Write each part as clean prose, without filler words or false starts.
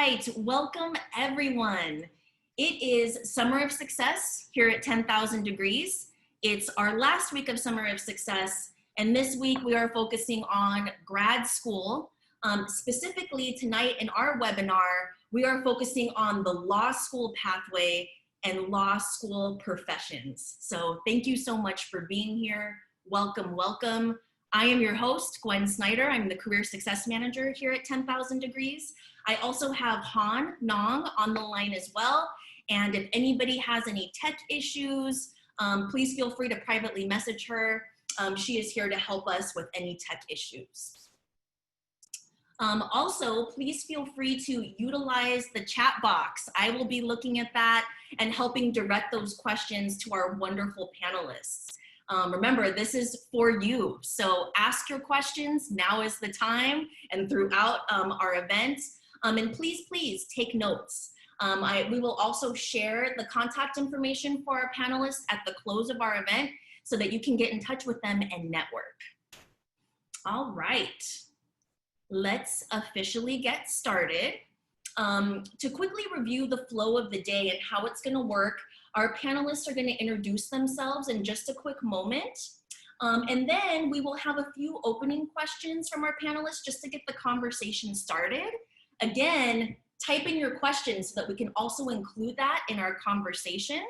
right, welcome everyone. It is Summer of Success here at 10,000 Degrees. It's our last week of Summer of Success, and this week we are focusing on grad school. Specifically tonight in our webinar, we are focusing on the law school pathway and law school professions. So thank you so much for being here. Welcome, welcome. I am your host, Gwen Snyder. I'm the Career Success Manager here at 10,000 Degrees. I also have Han Nong on the line as well. And if anybody has any tech issues, please feel free to privately message her. She is here to help us with any tech issues. Also, please feel free to utilize the chat box. I will be looking at that and helping direct those questions to our wonderful panelists. Remember, this is for you. So ask your questions. Now is the time and throughout our event. And please take notes. We will also share the contact information for our panelists at the close of our event so that you can get in touch with them and network. All right, let's officially get started. To quickly review the flow of the day and how it's gonna work, our panelists are gonna introduce themselves in just a quick moment. And then we will have a few opening questions from our panelists just to get the conversation started. Again, type in your questions so that we can also include that in our conversation.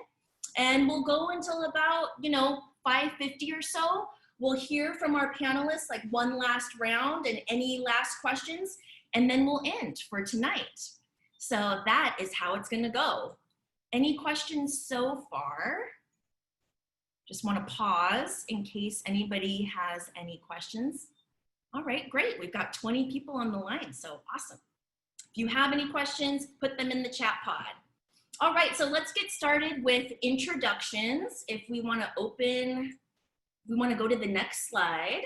And we'll go until about, 5:50 or so. We'll hear from our panelists like one last round and any last questions, and then we'll end for tonight. So that is how it's gonna go. Any questions so far? Just wanna pause in case anybody has any questions. All right, great. We've got 20 people on the line, so awesome. If you have any questions, put them in the chat pod. All right, so let's get started with introductions. If we wanna go to the next slide.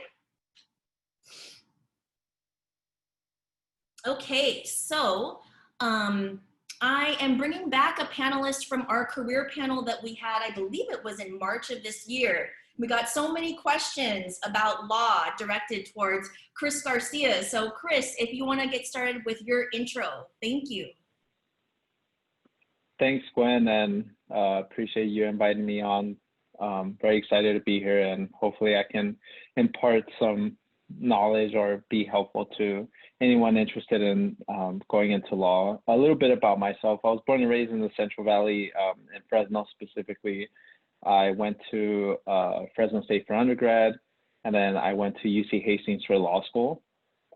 Okay, so I am bringing back a panelist from our career panel that we had, I believe it was in March of this year. We got so many questions about law directed towards Chris Garcia. So Chris, if you want to get started with your intro, thank you. Thanks, Gwen, and appreciate you inviting me on. Very excited to be here, and hopefully I can impart some knowledge or be helpful to anyone interested in going into law. A little bit about myself. I was born and raised in the Central Valley, in Fresno specifically. I went to Fresno State for undergrad, and then I went to UC Hastings for law school.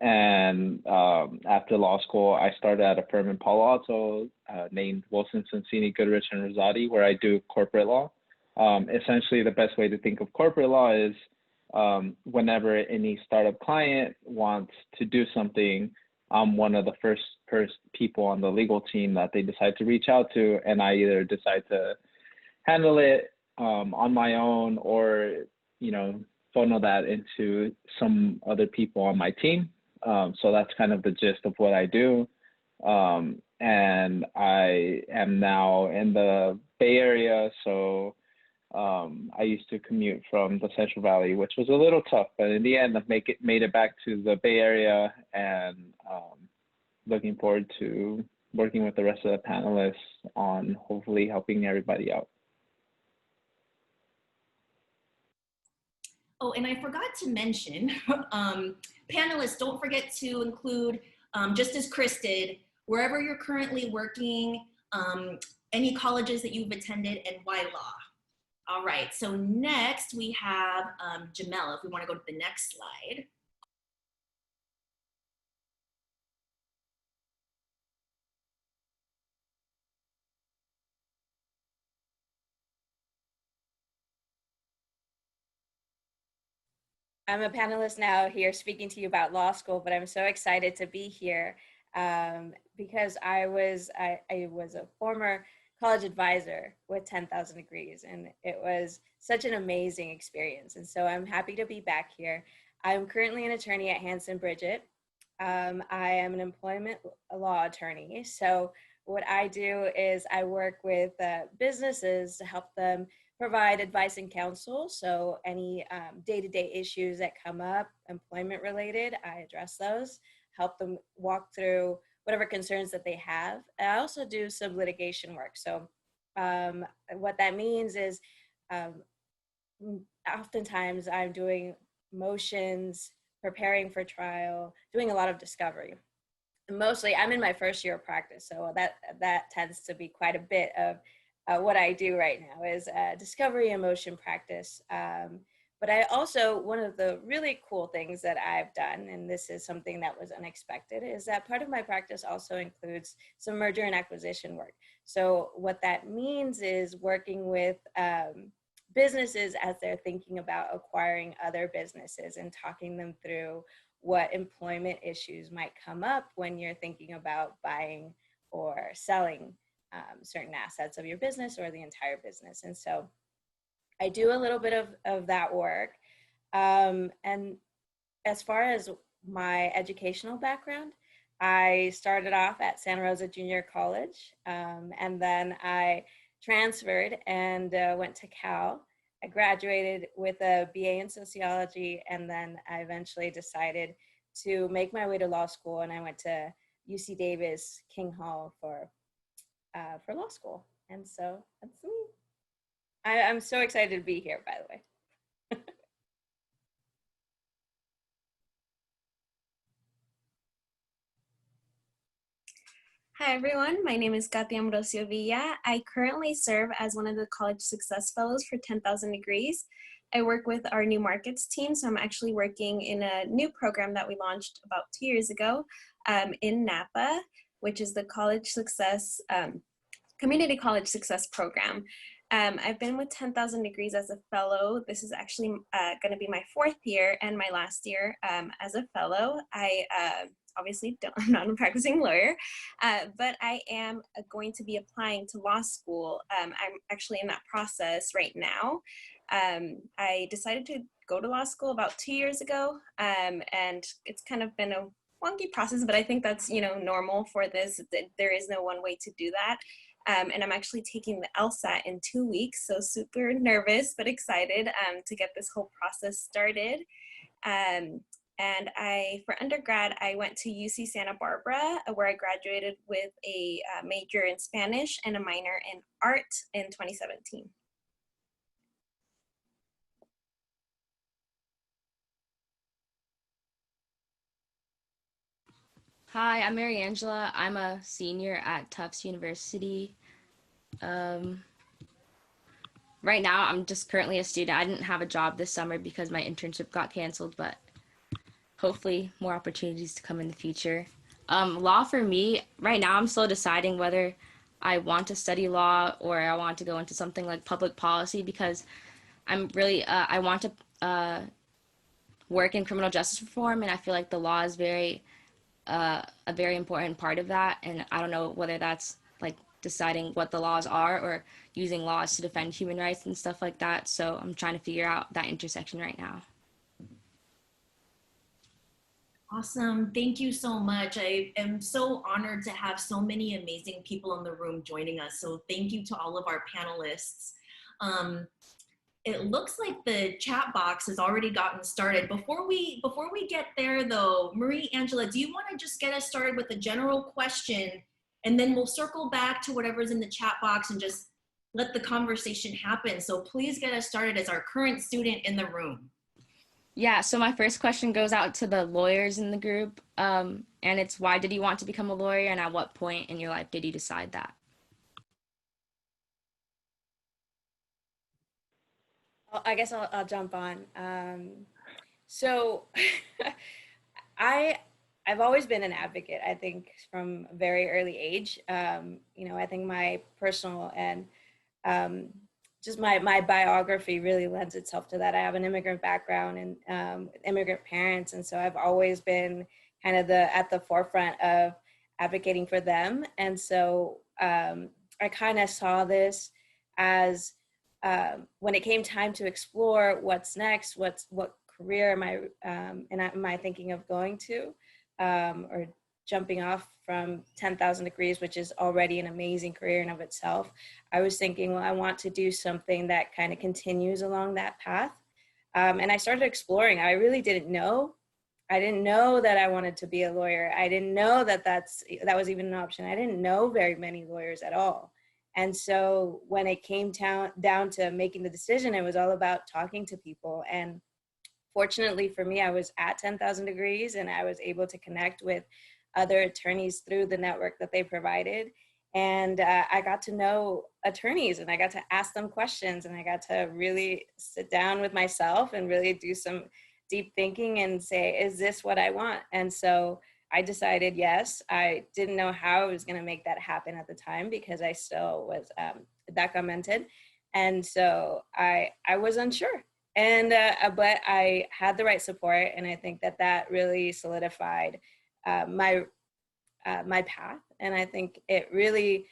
And after law school, I started at a firm in Palo Alto named Wilson Sonsini Goodrich and Rosati, where I do corporate law. Essentially, the best way to think of corporate law is whenever any startup client wants to do something, I'm one of the first people on the legal team that they decide to reach out to, and I either decide to handle it on my own or, funnel that into some other people on my team. So that's kind of the gist of what I do. And I am now in the Bay Area, so I used to commute from the Central Valley, which was a little tough, but in the end, I've made it back to the Bay Area, and looking forward to working with the rest of the panelists on hopefully helping everybody out. Oh, and I forgot to mention, panelists, don't forget to include, just as Chris did, wherever you're currently working, any colleges that you've attended, and why law. All right, so next we have Jamel, if we want to go to the next slide. I'm a panelist now here speaking to you about law school, but I'm so excited to be here because I was a former college advisor with 10,000 Degrees, and it was such an amazing experience. And so I'm happy to be back here. I'm currently an attorney at Hanson Bridget. I am an employment law attorney. So what I do is I work with businesses to help them provide advice and counsel. So any day-to-day issues that come up, employment related, I address those, help them walk through whatever concerns that they have. I also do some litigation work. So what that means is um, oftentimes I'm doing motions, preparing for trial, doing a lot of discovery. And mostly I'm in my first year of practice, so that tends to be quite a bit of what I do right now is discovery and motion practice. But I also, one of the really cool things that I've done, and this is something that was unexpected, is that part of my practice also includes some merger and acquisition work. So what that means is working with businesses as they're thinking about acquiring other businesses and talking them through what employment issues might come up when you're thinking about buying or selling certain assets of your business or the entire business. And so I do a little bit of that work. And as far as my educational background, I started off at Santa Rosa Junior College, and then I transferred and went to Cal. I graduated with a BA in sociology, and then I eventually decided to make my way to law school, and I went to UC Davis King Hall for law school. And so that's me. I'm so excited to be here, by the way. Hi everyone, my name is Cathy Amrocio Villa. I currently serve as one of the College Success Fellows for 10,000 Degrees. I work with our new markets team, so I'm actually working in a new program that we launched about 2 years ago in Napa, which is the College Success, Community College Success Program. I've been with 10,000 Degrees as a fellow. This is actually going to be my 4th year and my last year as a fellow. I obviously I'm not a practicing lawyer, but I am going to be applying to law school. I'm actually in that process right now. I decided to go to law school about 2 years ago, and it's kind of been a wonky process, but I think that's, normal for this. There is no one way to do that. And I'm actually taking the Lsat in 2 weeks, so super nervous but excited to get this whole process started. And for undergrad, I went to UC Santa Barbara, where I graduated with a major in Spanish and a minor in art in 2017. Hi, I'm Mary Angela. I'm a senior at Tufts University. Right now, I'm just currently a student. I didn't have a job this summer because my internship got canceled, but hopefully more opportunities to come in the future. Law for me, right now, I'm still deciding whether I want to study law or I want to go into something like public policy, because I'm really, I want to work in criminal justice reform, and I feel like the law is a very important part of that. And I don't know whether that's like deciding what the laws are or using laws to defend human rights and stuff like that. So I'm trying to figure out that intersection right now. Awesome. Thank you so much. I am so honored to have so many amazing people in the room joining us. So thank you to all of our panelists. It looks like the chat box has already gotten started. Before we get there though, Marie Angela, do you want to just get us started with a general question, and then we'll circle back to whatever's in the chat box and just let the conversation happen. So please get us started as our current student in the room. Yeah, so my first question goes out to the lawyers in the group, and it's, why did you want to become a lawyer, and at what point in your life did you decide that? I guess I'll jump on. So I've always been an advocate, I think, from a very early age. I think my personal and just my biography really lends itself to that. I have an immigrant background and immigrant parents, and so I've always been kind of at the forefront of advocating for them. And so I kind of saw this as when it came time to explore what's next, what career am I thinking of going to, or jumping off from 10,000 Degrees, which is already an amazing career in of itself. I was thinking, well, I want to do something that kind of continues along that path. And I started exploring. I really didn't know. I didn't know that I wanted to be a lawyer. I didn't know that that was even an option. I didn't know very many lawyers at all. And so when it came down to making the decision, it was all about talking to people. And fortunately for me, I was at 10,000 Degrees and I was able to connect with other attorneys through the network that they provided. And I got to know attorneys and I got to ask them questions and I got to really sit down with myself and really do some deep thinking and say, is this what I want? And so I decided yes. I didn't know how I was going to make that happen at the time because I still was documented. And so I was unsure. And but I had the right support, and I think that that really solidified my path. And I think it really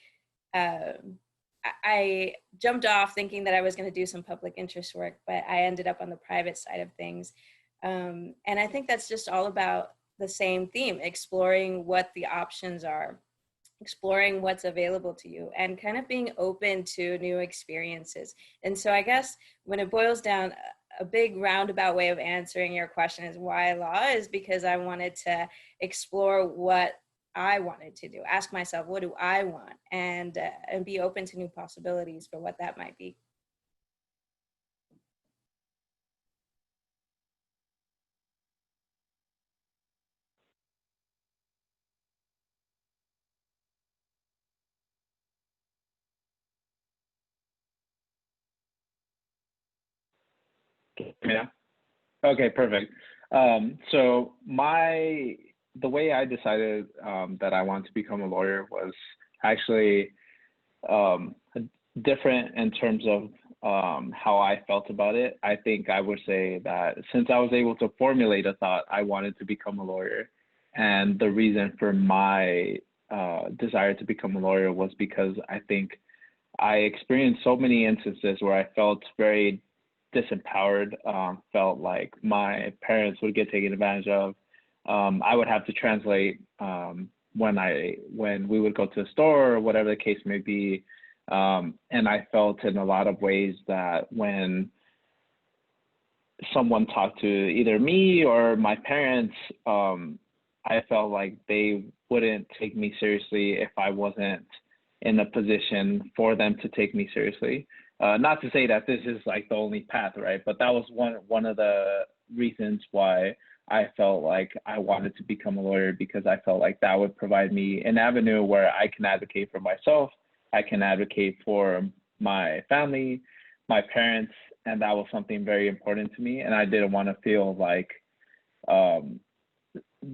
I jumped off thinking that I was going to do some public interest work, but I ended up on the private side of things. And I think that's just all about the same theme, exploring what the options are, exploring what's available to you, and kind of being open to new experiences. And so I guess when it boils down, a big roundabout way of answering your question is why law is because I wanted to explore what I wanted to do, ask myself, what do I want? And be open to new possibilities for what that might be. Yeah. Okay, perfect. So the way I decided that I wanted to become a lawyer was actually different in terms of how I felt about it. I think I would say that since I was able to formulate a thought, I wanted to become a lawyer. And the reason for my desire to become a lawyer was because I think I experienced so many instances where I felt very disempowered, felt like my parents would get taken advantage of. I would have to translate when we would go to the store or whatever the case may be. And I felt in a lot of ways that when someone talked to either me or my parents, I felt like they wouldn't take me seriously if I wasn't in a position for them to take me seriously. Not to say that this is like the only path, right? But that was one of the reasons why I felt like I wanted to become a lawyer, because I felt like that would provide me an avenue where I can advocate for myself, I can advocate for my family, my parents, and that was something very important to me. And I didn't want to feel like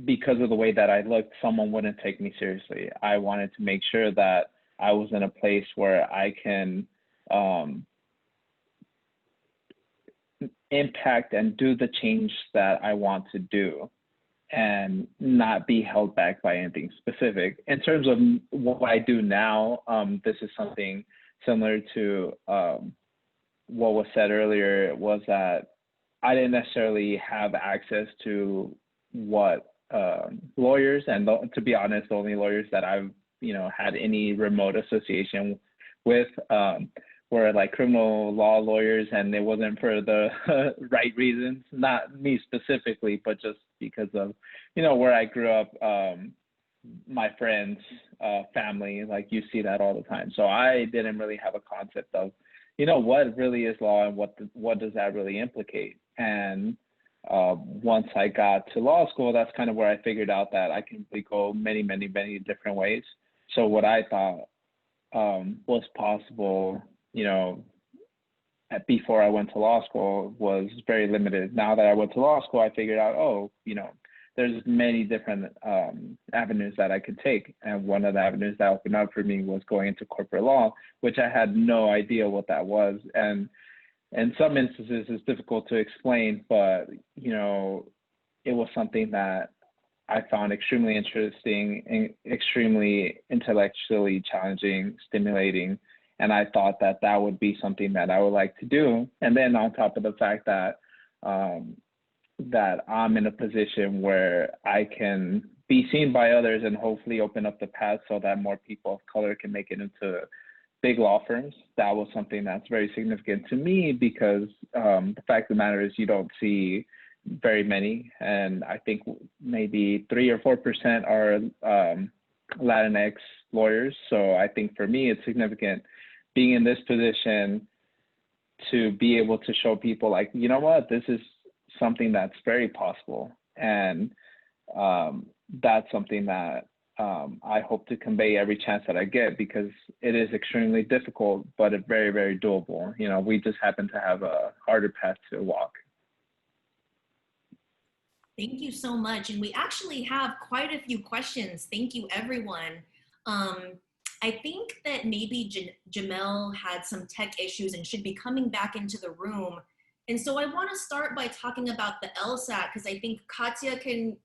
because of the way that I looked, someone wouldn't take me seriously. I wanted to make sure that I was in a place where I can impact and do the change that I want to do and not be held back by anything specific. In terms of what I do now, this is something similar to what was said earlier, was that I didn't necessarily have access to what lawyers, and to be honest, the only lawyers that I've had any remote association with were like criminal law lawyers, and it wasn't for the right reasons, not me specifically, but just because of where I grew up, my friends, family, like you see that all the time. So I didn't really have a concept of what really is law and what does that really implicate. And once I got to law school, that's kind of where I figured out that I can really go many, many, many different ways. So what I thought was possible, before I went to law school, was very limited. Now that I went to law school, I figured out, there's many different avenues that I could take. And one of the avenues that opened up for me was going into corporate law, which I had no idea what that was. And in some instances, it's difficult to explain, but, it was something that I found extremely interesting and extremely intellectually challenging, stimulating. And I thought that that would be something that I would like to do. And then on top of the fact that that I'm in a position where I can be seen by others and hopefully open up the path so that more people of color can make it into big law firms, that was something that's very significant to me, because the fact of the matter is you don't see very many, and I think maybe 3 or 4% are Latinx lawyers. So I think for me, it's significant being in this position to be able to show people like, you know what, this is something that's very possible. And that's something that I hope to convey every chance that I get, because it is extremely difficult, but it's very, very doable. You know, we just happen to have a harder path to walk. Thank you so much. And we actually have quite a few questions. Thank you, everyone. I think that maybe Jamel had some tech issues and should be coming back into the room. And so I want to start by talking about the Lsat, because I think Katya can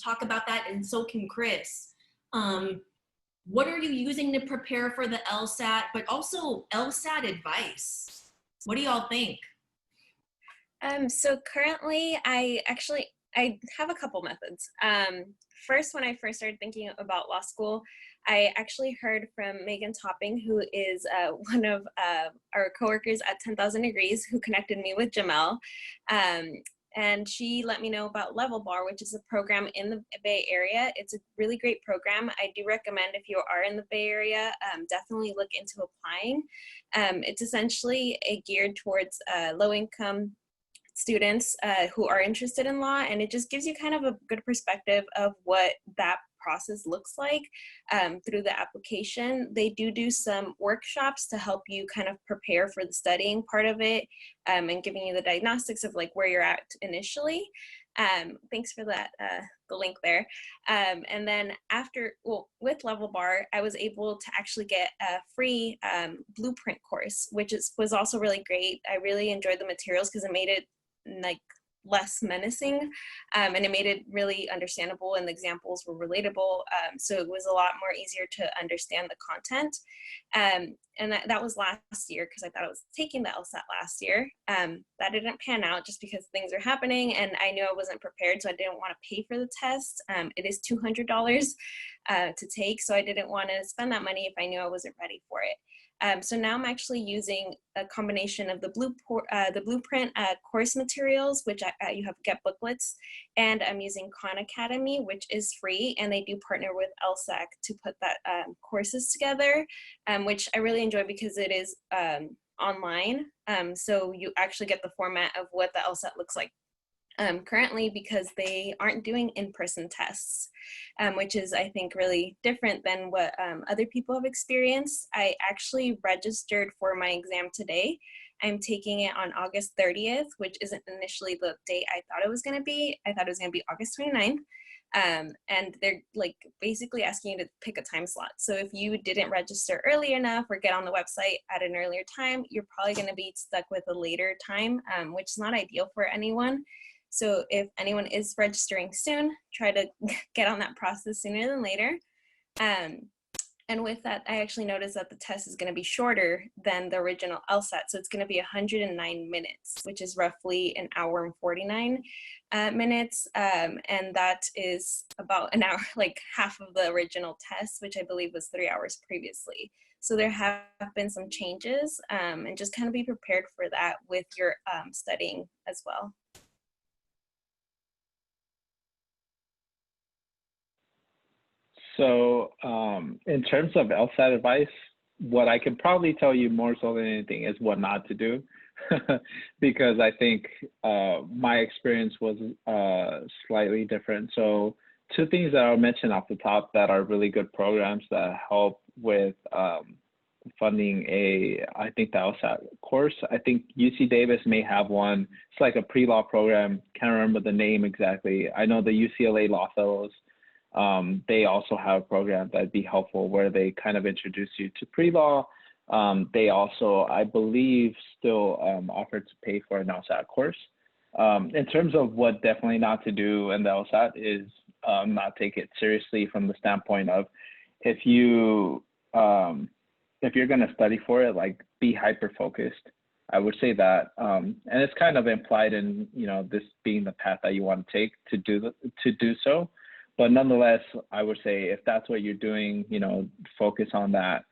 talk about that, and so can Chris. What are you using to prepare for the Lsat, but also Lsat advice? What do y'all think? So currently, I have a couple methods. First, when I first started thinking about law school, I actually heard from Megan Topping, who is one of our coworkers at 10,000 Degrees, who connected me with Jamel. And she let me know about Level Bar, which is a program in the Bay Area. It's a really great program. I do recommend, if you are in the Bay Area, definitely look into applying. It's essentially geared towards low-income students who are interested in law, and it just gives you kind of a good perspective of what that process looks like through the application. They do some workshops to help you kind of prepare for the studying part of it, and giving you the diagnostics of like where you're at initially. Thanks for that, the link there. And then with Level Bar, I was able to actually get a free blueprint course, which was also really great. I really enjoyed the materials because it made it like less menacing, and it made it really understandable, and the examples were relatable, so it was a lot more easier to understand the content. And that was last year, because I thought I was taking the LSAT last year. That didn't pan out just because things are happening, and I knew I wasn't prepared, so I didn't want to pay for the test. It is $200 to take, so I didn't want to spend that money if I knew I wasn't ready for it. So now I'm actually using a combination of the blueprint course materials, which you have get booklets, and I'm using Khan Academy, which is free, and they do partner with LSAC to put that courses together, which I really enjoy because it is online. So you actually get the format of what the LSAT looks like currently, because they aren't doing in-person tests, which is, I think, really different than what other people have experienced. I actually registered for my exam today. I'm taking it on August 30th, which isn't initially the date I thought it was going to be. I thought it was going to be August 29th. And they're like basically asking you to pick a time slot. So if you didn't register early enough or get on the website at an earlier time, you're probably going to be stuck with a later time, which is not ideal for anyone. So if anyone is registering soon, try to get on that process sooner than later. And with that, I actually noticed that the test is going to be shorter than the original LSAT. So it's going to be 109 minutes, which is roughly an hour and 49 minutes. And that is about an hour, like half of the original test, which I believe was 3 hours previously. So there have been some changes, and just kind of be prepared for that with your studying as well. So in terms of LSAT advice, what I can probably tell you more so than anything is what not to do, because I think my experience was slightly different. So two things that I'll mention off the top that are really good programs that help with funding I think the LSAT course. I think UC Davis may have one. It's like a pre-law program. Can't remember the name exactly. I know the UCLA Law Fellows, they also have a program that'd be helpful where they kind of introduce you to pre-law. They also, I believe, still offer to pay for an LSAT course. In terms of what definitely not to do in the LSAT is not take it seriously from the standpoint of if you're going to study for it, like be hyper-focused. I would say that, and it's kind of implied in, this being the path that you want to take to do so. But nonetheless, I would say if that's what you're doing, focus on that.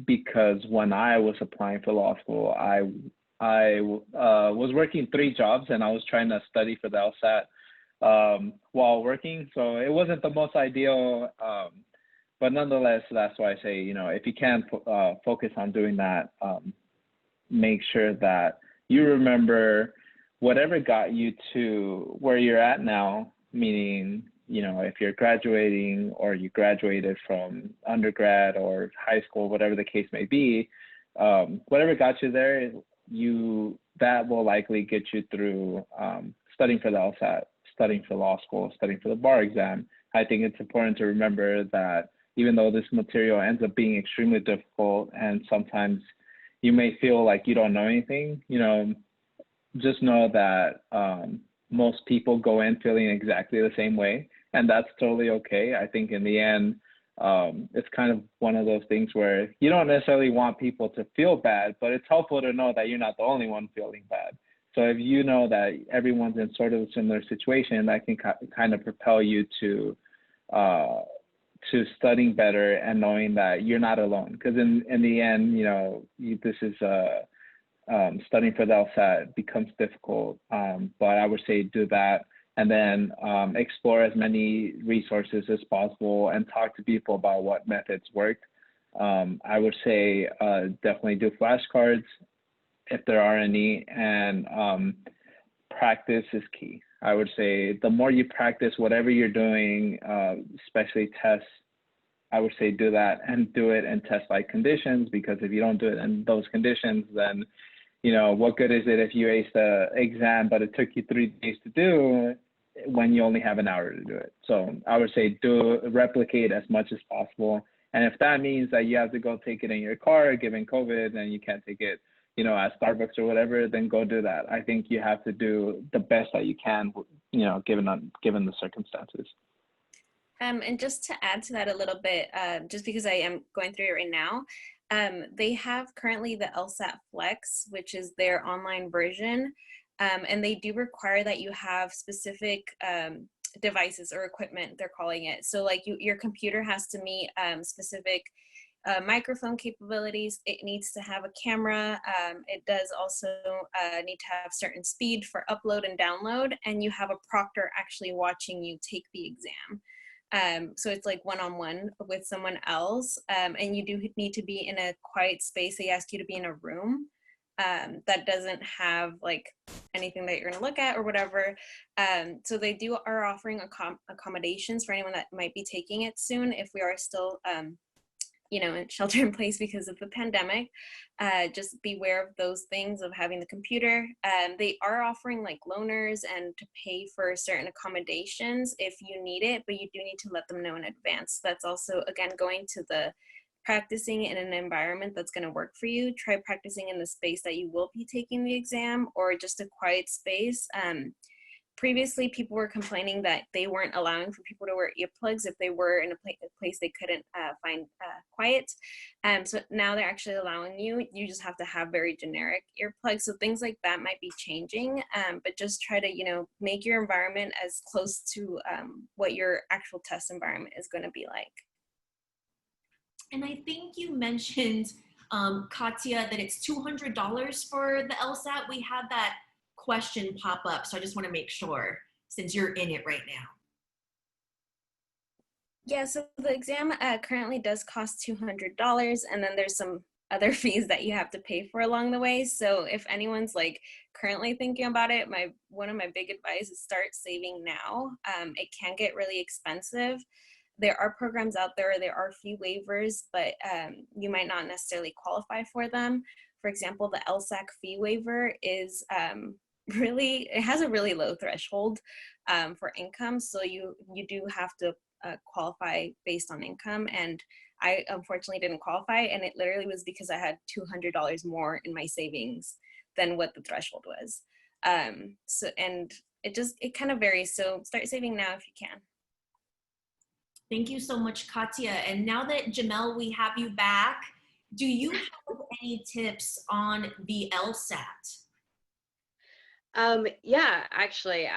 Because when I was applying for law school, was working 3 jobs, and I was trying to study for the LSAT while working. So it wasn't the most ideal, but nonetheless, that's why I say, you know, if you can focus on doing that, make sure that you remember whatever got you to where you're at now, meaning, you know, if you're graduating or you graduated from undergrad or high school, whatever the case may be, whatever got you there, that will likely get you through studying for the LSAT, studying for law school, studying for the bar exam. I think it's important to remember that even though this material ends up being extremely difficult and sometimes you may feel like you don't know anything, you know, just know that most people go in feeling exactly the same way, and that's totally okay. I think in the end, it's kind of one of those things where you don't necessarily want people to feel bad, but it's helpful to know that you're not the only one feeling bad. So if you know that everyone's in sort of a similar situation, that can kind of propel you to studying better and knowing that you're not alone. Because in the end, you know, this is studying for the LSAT becomes difficult, but I would say do that, and then explore as many resources as possible and talk to people about what methods worked. I would say definitely do flashcards if there are any, and practice is key. I would say the more you practice whatever you're doing, especially tests, I would say do that and do it in test-like conditions, because if you don't do it in those conditions, then, you know, what good is it if you aced the exam, but it took you 3 days to do when you only have an hour to do it? So I would say replicate as much as possible. And if that means that you have to go take it in your car, given COVID, and you can't take it, you know, at Starbucks or whatever, then go do that. I think you have to do the best that you can, you know, given the circumstances. And just to add to that a little bit, just because I am going through it right now, they have currently the Lsat Flex, which is their online version, and they do require that you have specific devices or equipment, they're calling it. So like your computer has to meet specific microphone capabilities. It needs to have a camera. It does also need to have certain speed for upload and download, and you have a proctor actually watching you take the exam. So it's like one-on-one with someone else, and you do need to be in a quiet space. They ask you to be in a room that doesn't have like anything that you're going to look at or whatever. So they are offering accommodations for anyone that might be taking it soon, if we are still you know, in shelter in place because of the pandemic. Just beware of those things of having the computer. They are offering like loaners and to pay for certain accommodations if you need it, but you do need to let them know in advance. That's also, again, going to the practicing in an environment that's going to work for you. Try practicing in the space that you will be taking the exam, or just a quiet space. Previously, people were complaining that they weren't allowing for people to wear earplugs if they were in a place they couldn't find quiet. So now they're actually allowing you. You just have to have very generic earplugs. So things like that might be changing, but just try to, you know, make your environment as close to what your actual test environment is going to be like. And I think you mentioned, Katya, that it's $200 for the LSAT. We had that question pop up, so I just want to make sure, since you're in it right now. Yeah, so the exam currently does cost $200, and then there's some other fees that you have to pay for along the way. So if anyone's like currently thinking about it, one of my big advice is start saving now. It can get really expensive. There are programs out there, there are fee waivers, but you might not necessarily qualify for them. For example, the LSAC fee waiver is it has a really low threshold for income, so you do have to qualify based on income, and I unfortunately didn't qualify, and it literally was because I had $200 more in my savings than what the threshold was. So, and it kind of varies, so start saving now if you can. Thank you so much, Katya. And now that Jamel, we have you back, do you have any tips on the LSAT? Yeah, actually,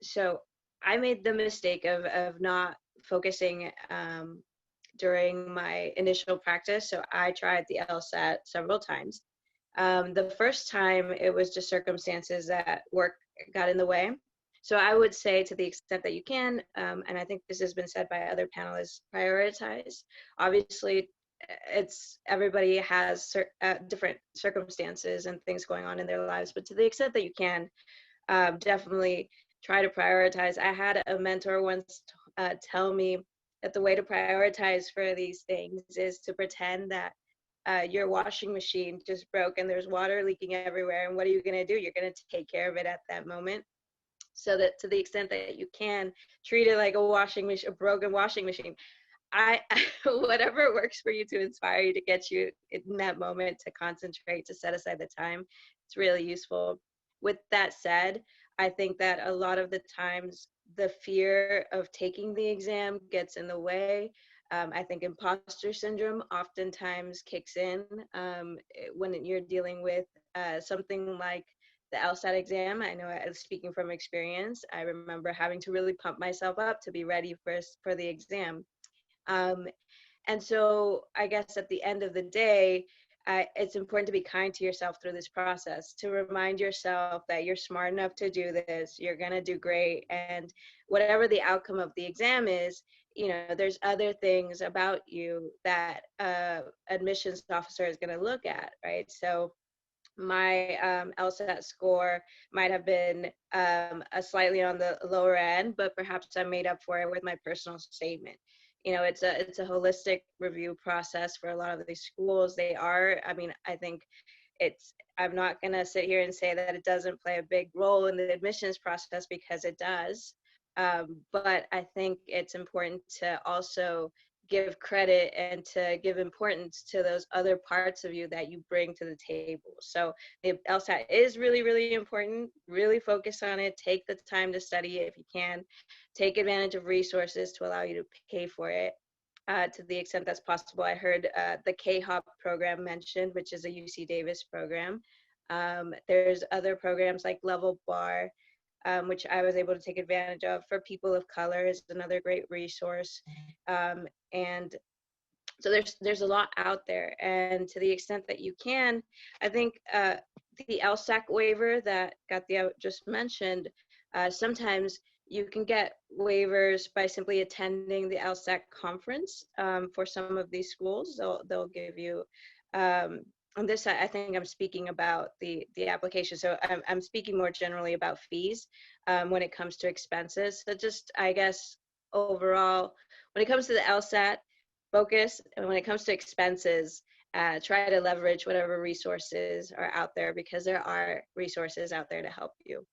so I made the mistake of not focusing during my initial practice. So I tried the LSAT several times. The first time it was just circumstances that work got in the way. So I would say, to the extent that you can, and I think this has been said by other panelists, prioritize. Obviously, everybody has different circumstances and things going on in their lives, but to the extent that you can, definitely try to prioritize. I had a mentor once tell me that the way to prioritize for these things is to pretend that your washing machine just broke and there's water leaking everywhere, and what are you going to do? You're going to take care of it at that moment. So that, to the extent that you can, treat it like a broken washing machine. Whatever works for you to inspire you, to get you in that moment, to concentrate, to set aside the time, it's really useful. With that said, I think that a lot of the times the fear of taking the exam gets in the way. I think imposter syndrome oftentimes kicks in when you're dealing with something like the Lsat exam. I know, speaking from experience, I remember having to really pump myself up to be ready for the exam. And so I guess at the end of the day, it's important to be kind to yourself through this process, to remind yourself that you're smart enough to do this, you're going to do great. And whatever the outcome of the exam is, there's other things about you that admissions officer is going to look at, right? So my LSAT score might have been a slightly on the lower end, but perhaps I made up for it with my personal statement. It's a holistic review process for a lot of these schools. I think I'm not going to sit here and say that it doesn't play a big role in the admissions process, because it does. But I think it's important to also give credit and to give importance to those other parts of you that you bring to the table. So the LSAT is really, really important. Really focus on it. Take the time to study it if you can. Take advantage of resources to allow you to pay for it to the extent that's possible. I heard the K-HOP program mentioned, which is a UC Davis program. There's other programs like Level Bar, which I was able to take advantage of for people of color, is another great resource. And so there's a lot out there. And to the extent that you can, I think the LSAC waiver that Cathy just mentioned, sometimes you can get waivers by simply attending the LSAC conference for some of these schools. They'll give you, on this side, I think I'm speaking about the application. So I'm speaking more generally about fees when it comes to expenses. So just, I guess, overall, when it comes to the LSAT, focus, and when it comes to expenses, try to leverage whatever resources are out there, because there are resources out there to help you.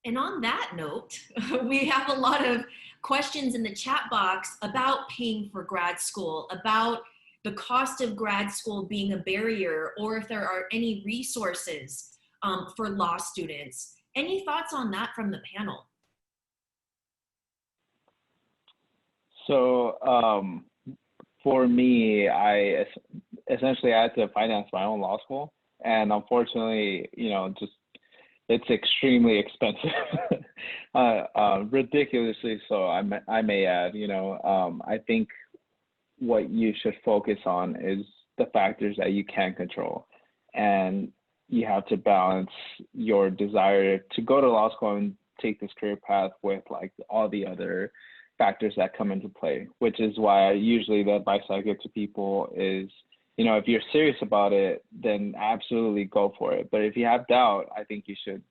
And on that note, we have a lot of questions in the chat box about paying for grad school, about the cost of grad school being a barrier, or if there are any resources for law students. Any thoughts on that from the panel? So for me, I essentially had to finance my own law school, and unfortunately, it's extremely expensive, ridiculously so. I may add. I think what you should focus on is the factors that you can control, and you have to balance your desire to go to law school and take this career path with like all the other factors that come into play, which is why usually the advice I give to people is, if you're serious about it, then absolutely go for it. But if you have doubt, I think you should,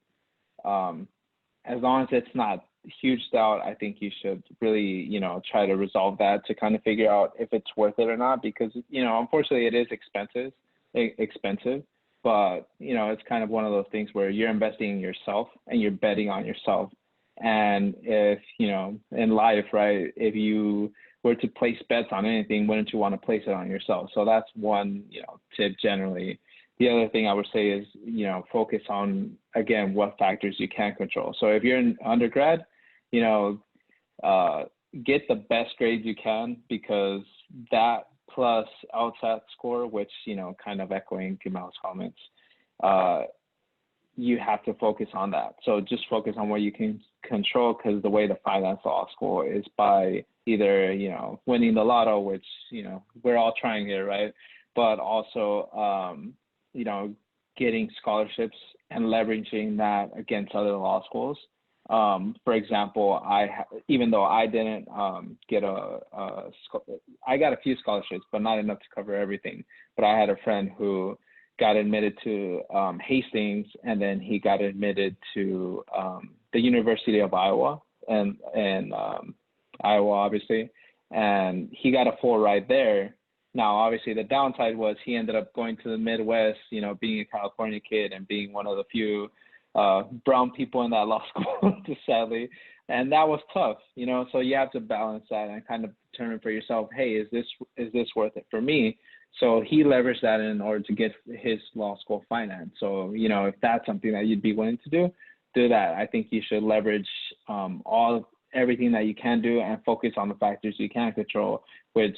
as long as it's not huge doubt, I think you should really, try to resolve that to kind of figure out if it's worth it or not, because, unfortunately it is expensive, but, it's kind of one of those things where you're investing in yourself and you're betting on yourself. And if, in life, right, if you were to place bets on anything, wouldn't you want to place it on yourself? So that's one, tip generally. The other thing I would say is, focus on, again, what factors you can control. So if you're in undergrad, get the best grades you can, because that plus LSAT score, which, kind of echoing Gamal's comments, you have to focus on that. So just focus on what you can control, because the way to finance law school is by either, winning the lotto, which, we're all trying here, right? But also, getting scholarships and leveraging that against other law schools. For example, even though I didn't get I got a few scholarships, but not enough to cover everything. But I had a friend who got admitted to Hastings, and then he got admitted to the University of Iowa, and Iowa, obviously, and he got a full ride there. Now, obviously, the downside was he ended up going to the Midwest, being a California kid and being one of the few brown people in that law school, sadly. And that was tough, so you have to balance that and kind of determine for yourself, hey, is this worth it for me? So he leveraged that in order to get his law school finance. So, if that's something that you'd be willing to do that. I think you should leverage everything that you can do and focus on the factors you can control, which,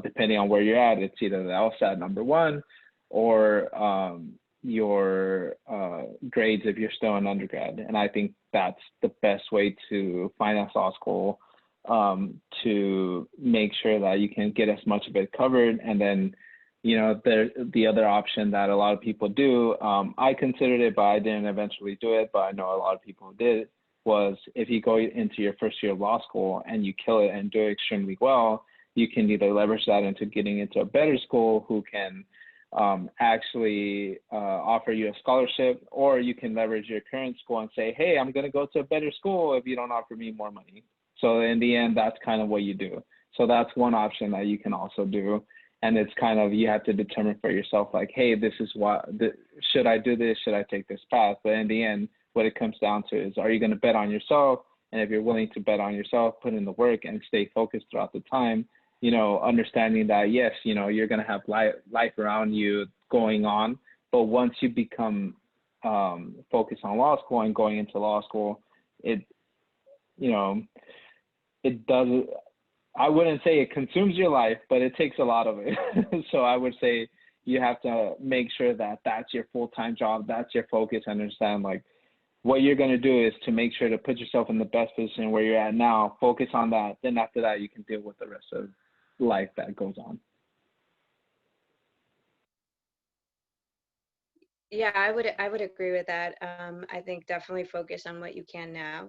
depending on where you're at, it's either the LSAT number one or your grades if you're still an undergrad. And I think that's the best way to finance law school, to make sure that you can get as much of it covered. And then, the other option that a lot of people do, I considered it, but I didn't eventually do it, but I know a lot of people did, was if you go into your first year of law school and you kill it and do it extremely well, you can either leverage that into getting into a better school who can actually offer you a scholarship, or you can leverage your current school and say, hey, I'm going to go to a better school if you don't offer me more money. So in the end, that's kind of what you do. So that's one option that you can also do. And it's kind of, you have to determine for yourself, like, hey, this is should I do this? Should I take this path? But in the end, what it comes down to is, are you going to bet on yourself? And if you're willing to bet on yourself, put in the work and stay focused throughout the time, understanding that, yes, you're going to have life around you going on. But once you become focused on law school and going into law school, it doesn't, I wouldn't say it consumes your life, but it takes a lot of it. So I would say you have to make sure that that's your full-time job, that's your focus, and understand, like, what you're going to do is to make sure to put yourself in the best position where you're at now, focus on that. Then after that, you can deal with the rest of life that goes on. Yeah, I would agree with that. I think definitely focus on what you can now.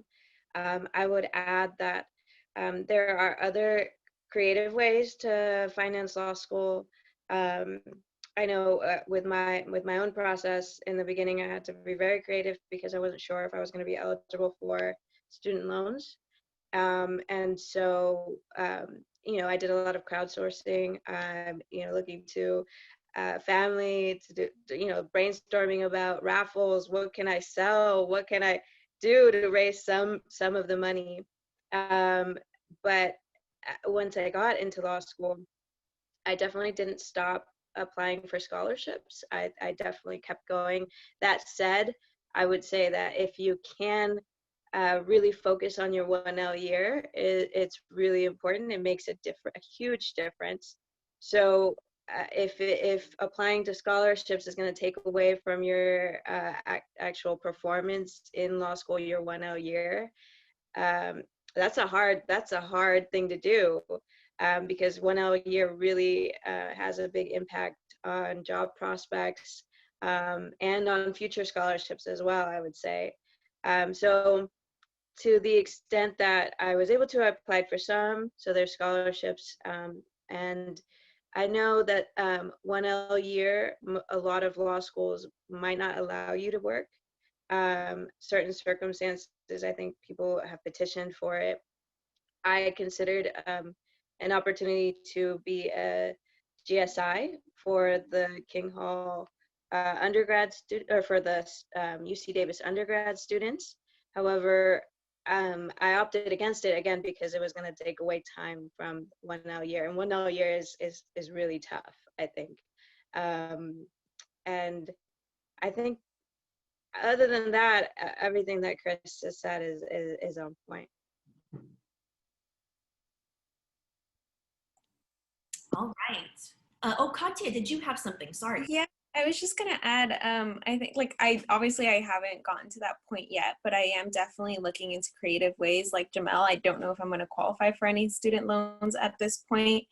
I would add that there are other creative ways to finance law school. I know with my own process in the beginning, I had to be very creative because I wasn't sure if I was going to be eligible for student loans. And so, I did a lot of crowdsourcing, looking to family to do, brainstorming about raffles. What can I sell? What can I do to raise some of the money? But once I got into law school, I definitely didn't stop applying for scholarships. I definitely kept going. That said, I would say that if you can really focus on your 1L year, it's really important. It makes a huge difference. So if applying to scholarships is going to take away from your actual performance in law school your 1L year, that's a hard thing to do, because 1L year really has a big impact on job prospects, and on future scholarships as well, I would say. So to the extent that I was able to, I applied for some, so there's scholarships, and I know that 1L year, a lot of law schools might not allow you to work. Certain circumstances, I think people have petitioned for it. I considered an opportunity to be a GSI for the King Hall undergrad student, or for the UC Davis undergrad students. However, I opted against it again because it was going to take away time from 1L year, and 1L year is really tough, I think. And I think other than that, everything that Chris has said is on point. All right. Katya, did you have something? Sorry. Yeah, I was just gonna add, I think, like, I haven't gotten to that point yet, but I am definitely looking into creative ways. Like Jamel, I don't know if I'm gonna qualify for any student loans at this point,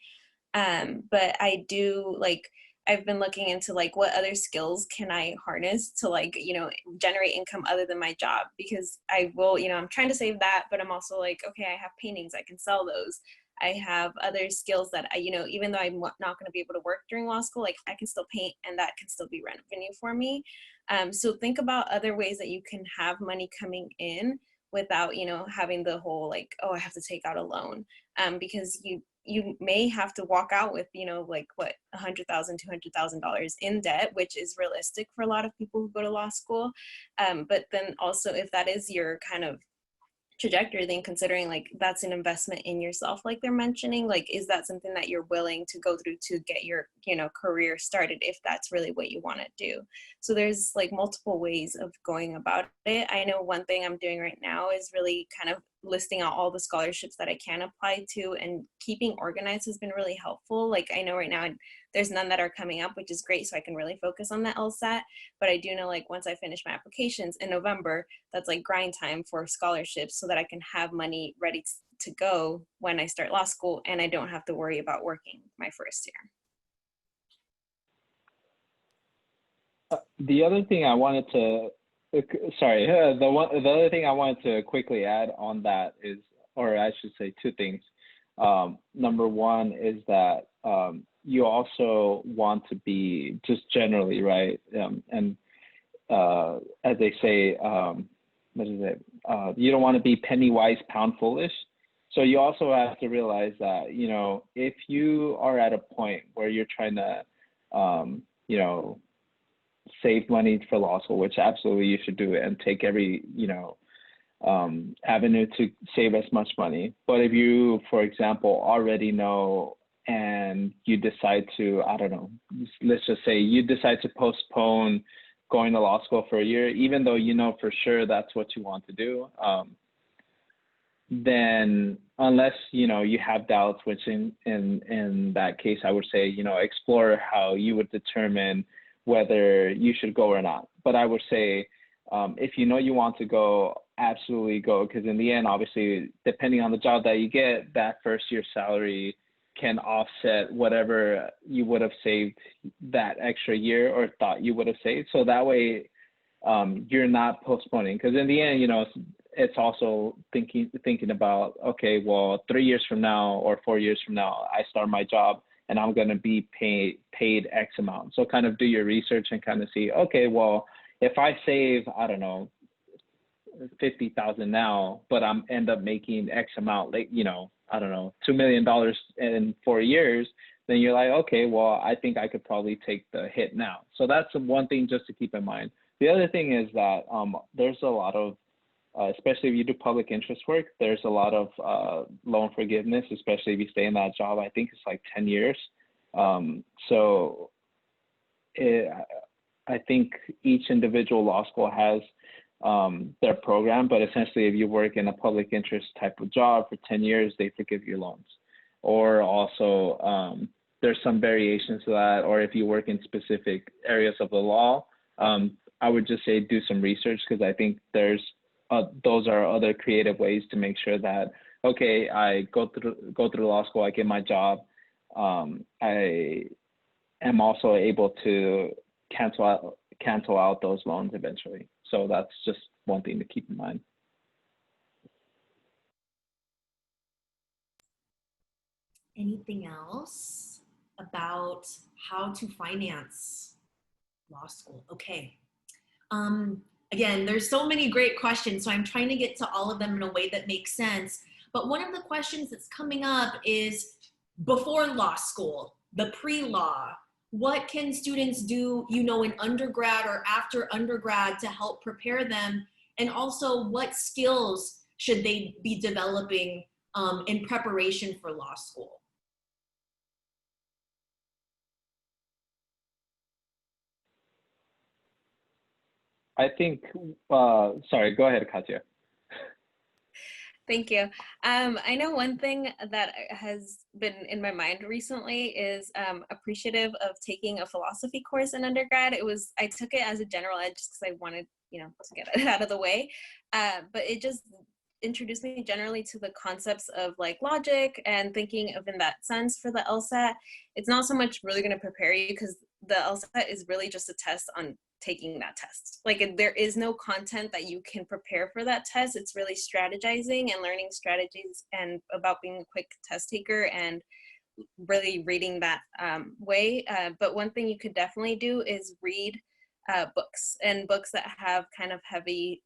but I do, like, I've been looking into like what other skills can I harness to like, you know, generate income other than my job, because I will, you know, I'm trying to save that, but I'm also like, okay, I have paintings, I can sell those. I have other skills that I, you know, even though I'm not going to be able to work during law school, like I can still paint and that can still be revenue for me. So think about other ways that you can have money coming in without, you know, having the whole like, oh, I have to take out a loan, because you may have to walk out with, you know, like what, $100,000, $200,000 in debt, which is realistic for a lot of people who go to law school. But then also, if that is your kind of trajectory, then considering like that's an investment in yourself, like they're mentioning, like is that something that you're willing to go through to get your, you know, career started, if that's really what you want to do. So there's like multiple ways of going about it. I know one thing I'm doing right now is really kind of listing out all the scholarships that I can apply to, and keeping organized has been really helpful. Like I know right now there's none that are coming up, which is great, so I can really focus on the LSAT. But I do know like once I finish my applications in November, that's like grind time for scholarships, so that I can have money ready to go when I start law school, and I don't have to worry about working my first year. The other thing I wanted to, sorry, the other thing I wanted to quickly add on that is, or I should say two things. Number one is that you also want to be just generally, right? And as they say, what is it? You don't want to be penny wise, pound foolish. So you also have to realize that, you know, if you are at a point where you're trying to, you know, save money for law school, which absolutely you should do it and take every, you know, avenue to save as much money. But if you, for example, already know and you decide to, I don't know, let's just say you decide to postpone going to law school for a year, even though you know for sure that's what you want to do, then unless, you know, you have doubts, which in that case, I would say, you know, explore how you would determine whether you should go or not. But I would say, if you know you want to go, absolutely go, because in the end, obviously, depending on the job that you get, that first year's salary can offset whatever you would have saved that extra year or thought you would have saved. So that way, you're not postponing, because in the end, you know, it's also thinking about, okay, well, 3 years from now or 4 years from now, I start my job and I'm going to be paid X amount. So kind of do your research and kind of see, okay, well, if I save, I don't know, 50,000 now, but I'm end up making X amount, like, you know, I don't know, $2 million in 4 years, then you're like, okay, well, I think I could probably take the hit now. So that's one thing just to keep in mind. The other thing is that there's a lot of, especially if you do public interest work, there's a lot of loan forgiveness, especially if you stay in that job. I think it's like 10 years. I think each individual law school has their program, but essentially if you work in a public interest type of job for 10 years, they forgive your loans. Or also there's some variations to that, or if you work in specific areas of the law, I would just say do some research, because I think there's those are other creative ways to make sure that, okay, I go through law school, I get my job, I am also able to cancel out those loans eventually. So that's just one thing to keep in mind. Anything else about how to finance law school? Okay. Again, there's so many great questions, so I'm trying to get to all of them in a way that makes sense. But one of the questions that's coming up is before law school, the pre-law. What can students do, you know, in undergrad or after undergrad to help prepare them? And also, what skills should they be developing in preparation for law school? I think, sorry, go ahead, Katya. Thank you. I know one thing that has been in my mind recently is appreciative of taking a philosophy course in undergrad. I took it as a general ed just because I wanted, you know, to get it out of the way. But it just introduced me generally to the concepts of like logic and thinking of in that sense for the LSAT. It's not so much really going to prepare you, because the LSAT is really just a test on taking that test. Like there is no content that you can prepare for that test. It's really strategizing and learning strategies and about being a quick test taker and really reading that way. But one thing you could definitely do is read books, and books that have kind of heavy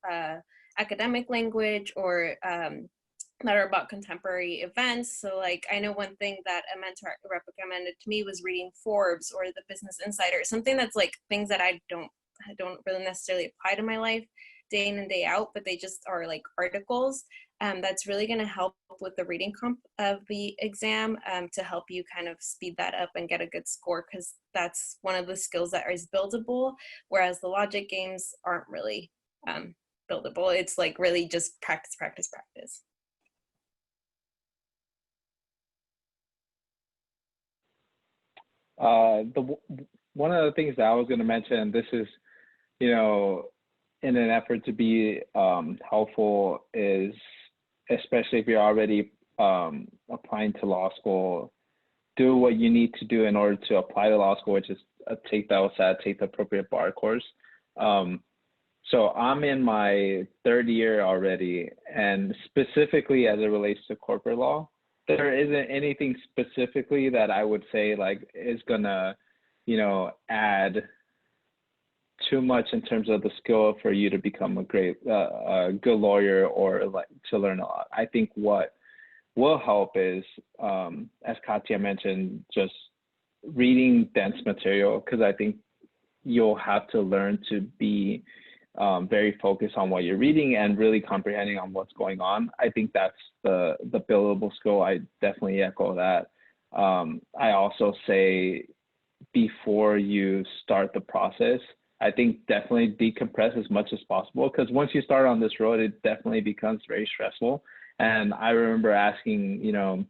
academic language or that are about contemporary events. So like I know one thing that a mentor recommended to me was reading Forbes or the Business Insider, something that's like things that I don't really necessarily apply to my life day in and day out, but they just are like articles. That's really going to help with the reading comp of the exam to help you kind of speed that up and get a good score, because that's one of the skills that is buildable, whereas the logic games aren't really buildable. It's like really just practice, practice, practice. One of the things that I was going to mention, this is, you know, in an effort to be helpful, is especially if you're already applying to law school, do what you need to do in order to apply to law school, which is take the LSAT, take the appropriate bar course. So I'm in my third year already, and specifically as it relates to corporate law, there isn't anything specifically that I would say like is gonna, you know, add too much in terms of the skill for you to become a great, good lawyer or like to learn a lot. I think what will help is, as Cathy mentioned, just reading dense material, because I think you'll have to learn to be very focused on what you're reading and really comprehending on what's going on. I think that's the buildable skill. I definitely echo that. I also say before you start the process, I think definitely decompress as much as possible, because once you start on this road, it definitely becomes very stressful. And I remember asking, you know,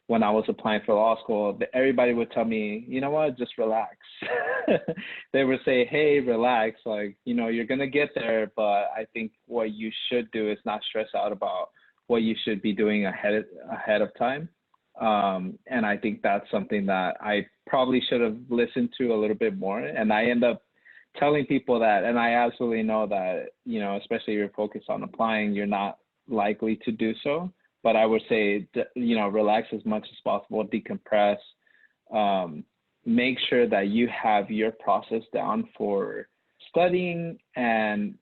when I was applying for law school, everybody would tell me, you know what, just relax. They would say, hey, relax, like, you know, you're going to get there, but I think what you should do is not stress out about what you should be doing ahead of time. And I think that's something that I probably should have listened to a little bit more. And I end up telling people that, and I absolutely know that, you know, especially if you're focused on applying, you're not likely to do so. But I would say, you know, relax as much as possible, decompress, make sure that you have your process down for studying and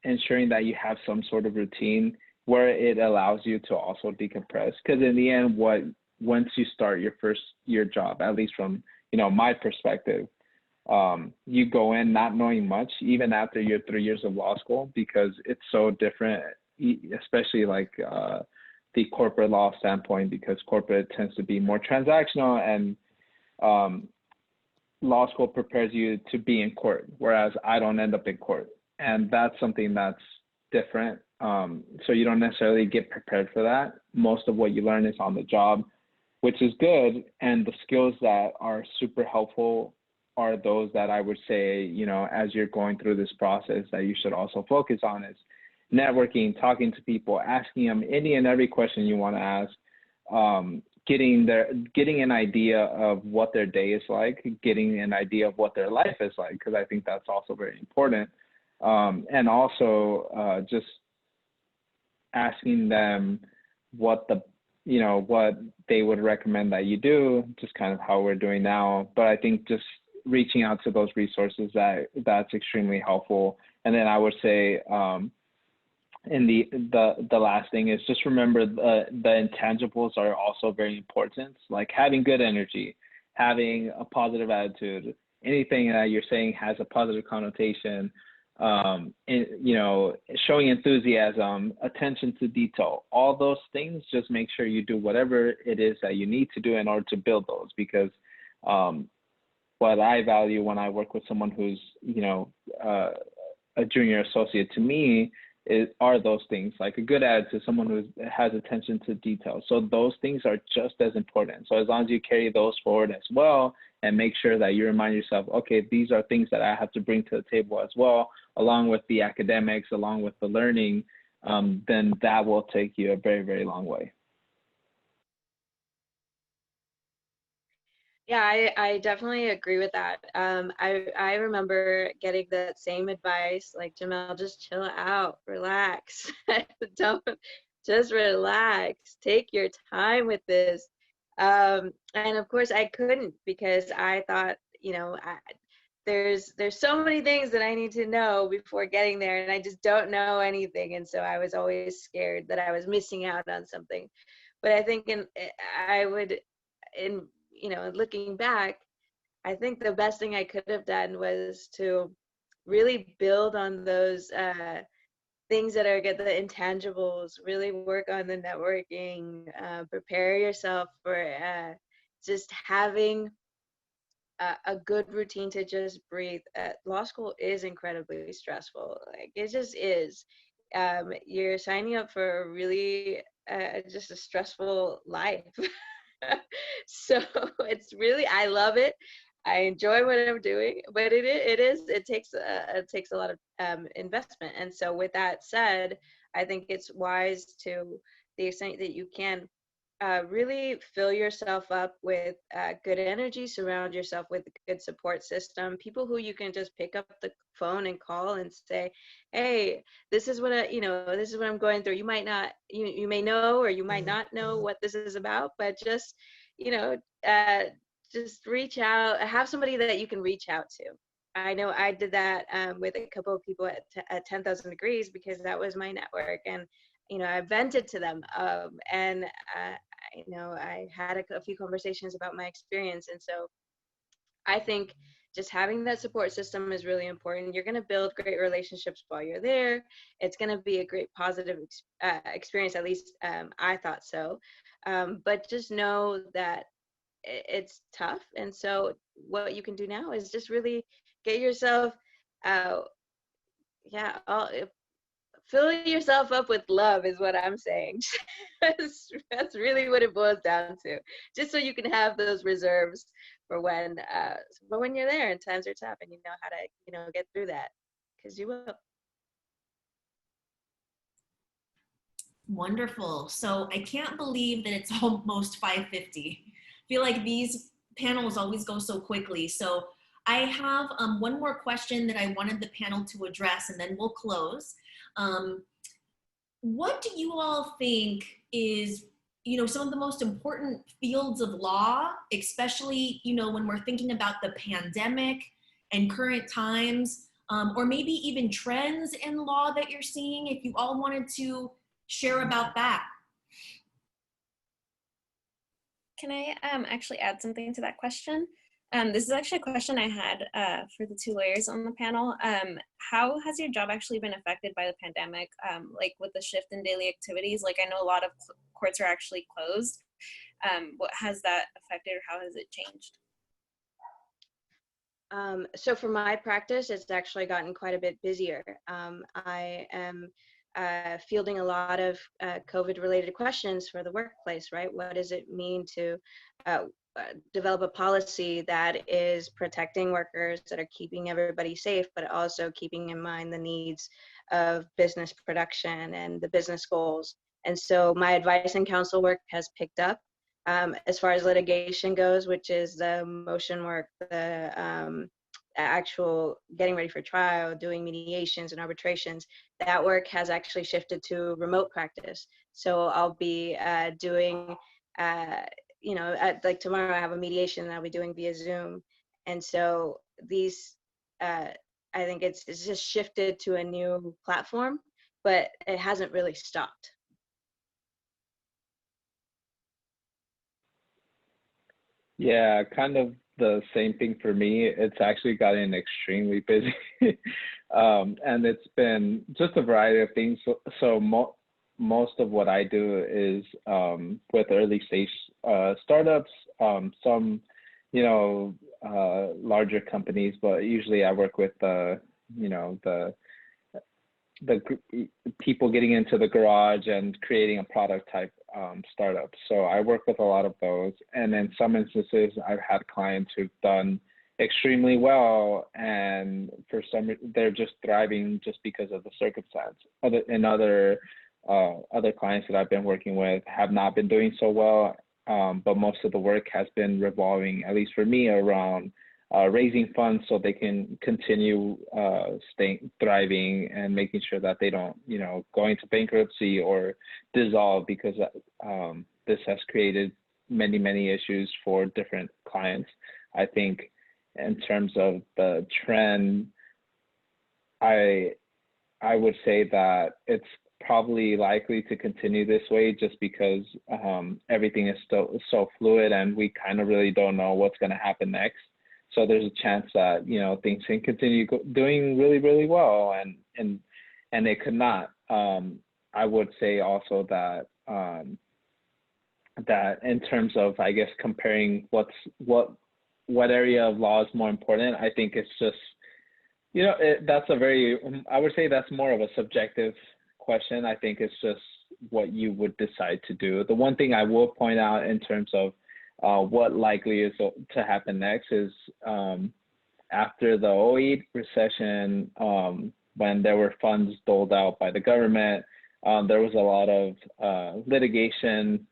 ensuring that you have some sort of routine where it allows you to also decompress. Because in the end, once you start your first year job, at least from, you know, my perspective, you go in not knowing much, even after your 3 years of law school, because it's so different, especially like the corporate law standpoint, because corporate tends to be more transactional, and law school prepares you to be in court, whereas I don't end up in court. And that's something that's different. So you don't necessarily get prepared for that. Most of what you learn is on the job, which is good. And the skills that are super helpful are those that I would say, you know, as you're going through this process, that you should also focus on is networking, talking to people, asking them any and every question you want to ask, getting an idea of what their day is like, getting an idea of what their life is like, because I think that's also very important. And also just asking them what they would recommend that you do, just kind of how we're doing now. But I think just reaching out to those resources, that's extremely helpful. And then I would say, and the last thing is just remember the intangibles are also very important, like having good energy, having a positive attitude, anything that you're saying has a positive connotation, and, you know, showing enthusiasm, attention to detail, all those things. Just make sure you do whatever it is that you need to do in order to build those, because what I value when I work with someone who's, you know, a junior associate to me are those things, like a good attitude, someone who has attention to detail. So those things are just as important. So as long as you carry those forward as well, and make sure that you remind yourself, okay, these are things that I have to bring to the table as well, along with the academics, along with the learning, then that will take you a very, very long way. Yeah, I definitely agree with that. I remember getting that same advice, like, Jamel, just chill out, relax. Don't, just relax. Take your time with this. And of course I couldn't, because I thought, there's so many things that I need to know before getting there, and I just don't know anything. And so I was always scared that I was missing out on something. But I think I would, in looking back, I think the best thing I could have done was to really build on those things that are get the intangibles, really work on the networking, prepare yourself for just having a good routine to just breathe. Law school is incredibly stressful. Like, it just is. You're signing up for a really just a stressful life. So it's really, I love it. I enjoy what I'm doing, but it takes a lot of investment. And so with that said, I think it's wise, to the extent that you can, really fill yourself up with good energy, surround yourself with a good support system, people who you can just pick up the phone and call and say, hey, this is what this is what I'm going through. You might not, you may know, or you might not know what this is about, but just, you know, uh, just reach out, have somebody that you can reach out to. I know I did that with a couple of people at 10,000 Degrees, because that was my network. And I vented to them, and I had a few conversations about my experience. And so I think just having that support system is really important. You're going to build great relationships while you're there. It's going to be a great positive experience, at least I thought so. But just know that it's tough. And so what you can do now is just really get yourself, uh, yeah, fill yourself up with love is what I'm saying. That's really what it boils down to. Just so you can have those reserves for when you're there and times are tough, and you know how to, get through that, because you will. Wonderful. So I can't believe that it's almost 5:50. I feel like these panels always go so quickly. So I have one more question that I wanted the panel to address, and then we'll close. Um, what do you all think is, some of the most important fields of law, especially, when we're thinking about the pandemic and current times, or maybe even trends in law that you're seeing, if you all wanted to share about that? Can I actually add something to that question? This is actually a question I had for the two lawyers on the panel. How has your job actually been affected by the pandemic, like with the shift in daily activities? Like, I know a lot of courts are actually closed. What has that affected, or how has it changed? So for my practice, it's actually gotten quite a bit busier. I am fielding a lot of COVID-related questions for the workplace, right? What does it mean to develop a policy that is protecting workers, that are keeping everybody safe, but also keeping in mind the needs of business production and the business goals? And so my advice and counsel work has picked up. As far as litigation goes, which is the motion work, the actual getting ready for trial, doing mediations and arbitrations, that work has actually shifted to remote practice. So I'll be doing, like tomorrow I have a mediation that I'll be doing via Zoom. And so these, I think it's just shifted to a new platform, but it hasn't really stopped. Yeah, kind of the same thing for me. It's actually gotten extremely busy. And it's been just a variety of things. So most of what I do is with early stage startups, some, larger companies, but usually I work with the people getting into the garage and creating a product type startup. So I work with a lot of those. And in some instances, I've had clients who've done extremely well, and for some, they're just thriving just because of the circumstance. Other clients that I've been working with have not been doing so well. but most of the work has been revolving, at least for me, around raising funds so they can continue staying thriving and making sure that they don't, go into bankruptcy or dissolve, because this has created many issues for different clients. I think in terms of the trend, I would say that it's probably likely to continue this way, just because everything is still so fluid and we kind of really don't know what's going to happen next. So there's a chance that, things can continue doing really well, and it could not. I would say also that that in terms of, I guess, comparing what area of law is more important, I think it's just, I would say that's more of a subjective question. I think it's just what you would decide to do. The one thing I will point out in terms of what likely is to happen next is after the '08 recession, when there were funds doled out by the government, there was a lot of litigation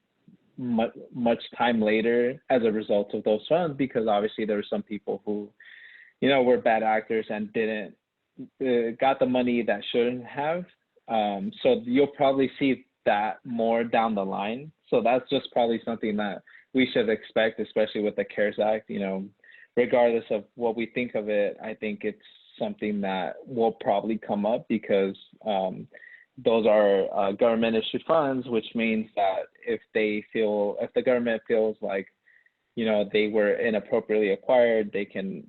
much time later as a result of those funds, because obviously there were some people who, were bad actors and didn't got the money that shouldn't have. So you'll probably see that more down the line. So that's just probably something that we should expect, especially with the CARES Act. Regardless of what we think of it, I think it's something that will probably come up, because those are government issued funds, which means that if the government feels like, they were inappropriately acquired, they can,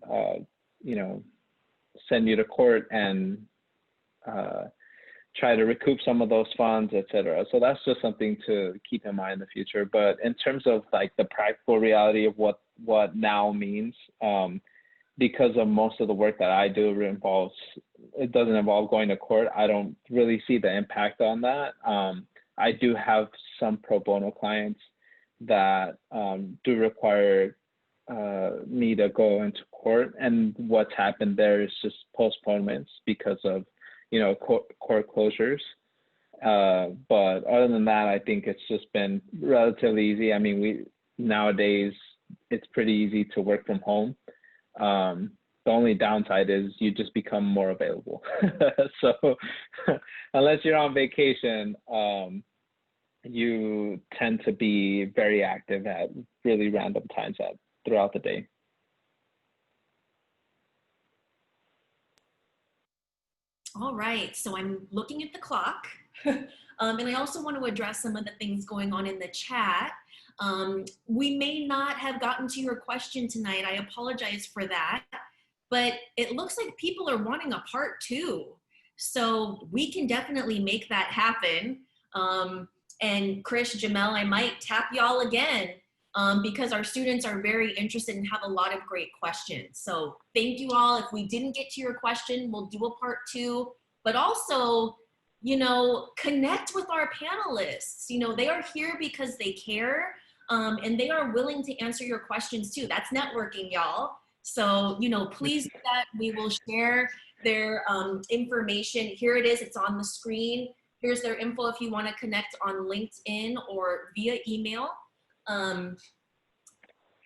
send you to court and try to recoup some of those funds, et cetera. So that's just something to keep in mind in the future. But in terms of like the practical reality of what now means, because of most of the work that I do it doesn't involve going to court, I don't really see the impact on that. I do have some pro bono clients that do require me to go into court, and what's happened there is just postponements because of court closures. But other than that, I think it's just been relatively easy. I mean, nowadays it's pretty easy to work from home. The only downside is you just become more available. So unless you're on vacation, you tend to be very active at really random times throughout the day. All right, so I'm looking at the clock. And I also want to address some of the things going on in the chat. We may not have gotten to your question tonight. I apologize for that. But it looks like people are wanting a part 2. So we can definitely make that happen. And Chris, Jamel, I might tap y'all again because our students are very interested and have a lot of great questions. So thank you all. If we didn't get to your question, we'll do a part 2. But also, connect with our panelists. They are here because they care, and they are willing to answer your questions too. That's networking, y'all. So, please do that. We will share their information. Here it is. It's on the screen. Here's their info if you want to connect on LinkedIn or via email.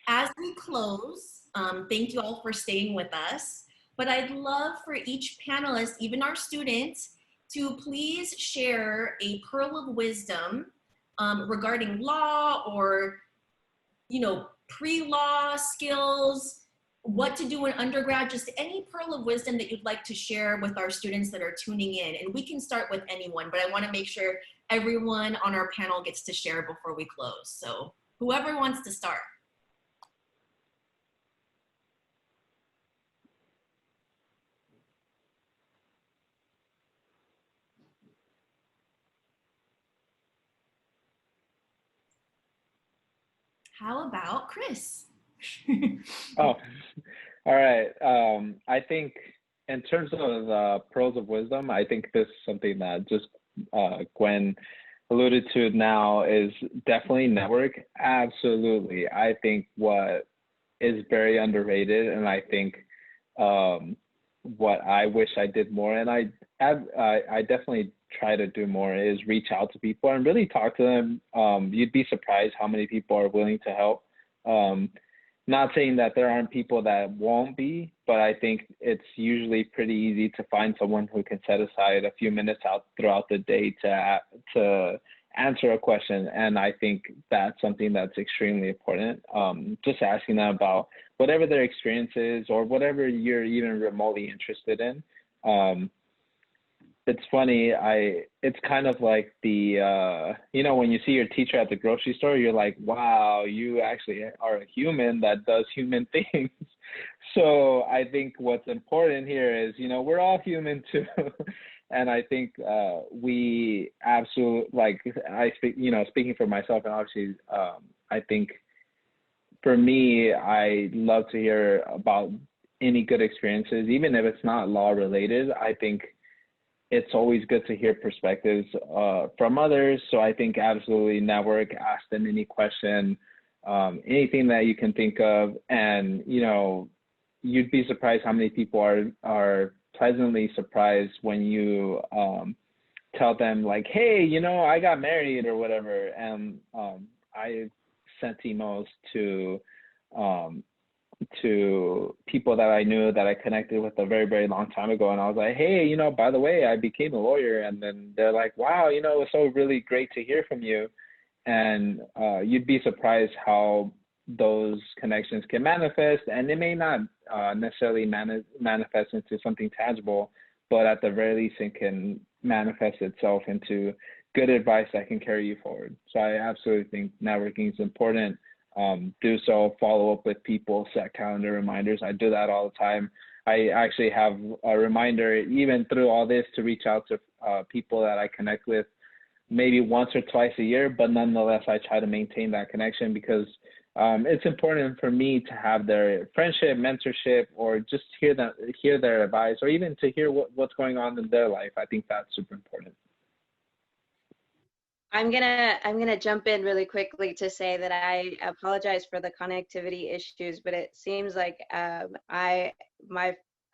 As we close, thank you all for staying with us. But I'd love for each panelist, even our students, to please share a pearl of wisdom regarding law or, pre-law skills, what to do in undergrad, just any pearl of wisdom that you'd like to share with our students that are tuning in. And we can start with anyone, but I want to make sure everyone on our panel gets to share before we close. So whoever wants to start. How about Chris? Oh, all right. I think in terms of pearls of wisdom, I think this is something that just Gwen alluded to now is definitely network. Absolutely. I think what is very underrated, and I think what I wish I did more, and I definitely try to do more, is reach out to people and really talk to them. You'd be surprised how many people are willing to help. Not saying that there aren't people that won't be, but I think it's usually pretty easy to find someone who can set aside a few minutes out throughout the day to answer a question. And I think that's something that's extremely important. Just asking them about whatever their experience is or whatever you're even remotely interested in. It's funny, it's kind of like the, when you see your teacher at the grocery store, you're like, wow, you actually are a human that does human things. So I think what's important here is, we're all human too. And I think we absolutely, like, I speak, speaking for myself, and obviously, I think for me, I love to hear about any good experiences, even if it's not law related. I think it's always good to hear perspectives from others. So I think absolutely network, ask them any question, anything that you can think of. And, you'd be surprised how many people are pleasantly surprised when you tell them like, hey, I got married or whatever. And I sent emails to people that I knew that I connected with a very, very long time ago. And I was like, hey, by the way, I became a lawyer. And then they're like, wow, it's so really great to hear from you. And you'd be surprised how those connections can manifest. And it may not necessarily manifest into something tangible, but at the very least, it can manifest itself into good advice that can carry you forward. So I absolutely think networking is important. Do so, follow up with people, set calendar reminders. I do that all the time. I actually have a reminder, even through all this, to reach out to people that I connect with maybe once or twice a year, but nonetheless, I try to maintain that connection because it's important for me to have their friendship, mentorship, or just hear their advice, or even to hear what's going on in their life. I think that's super important. I'm gonna jump in really quickly to say that I apologize for the connectivity issues, but it seems like I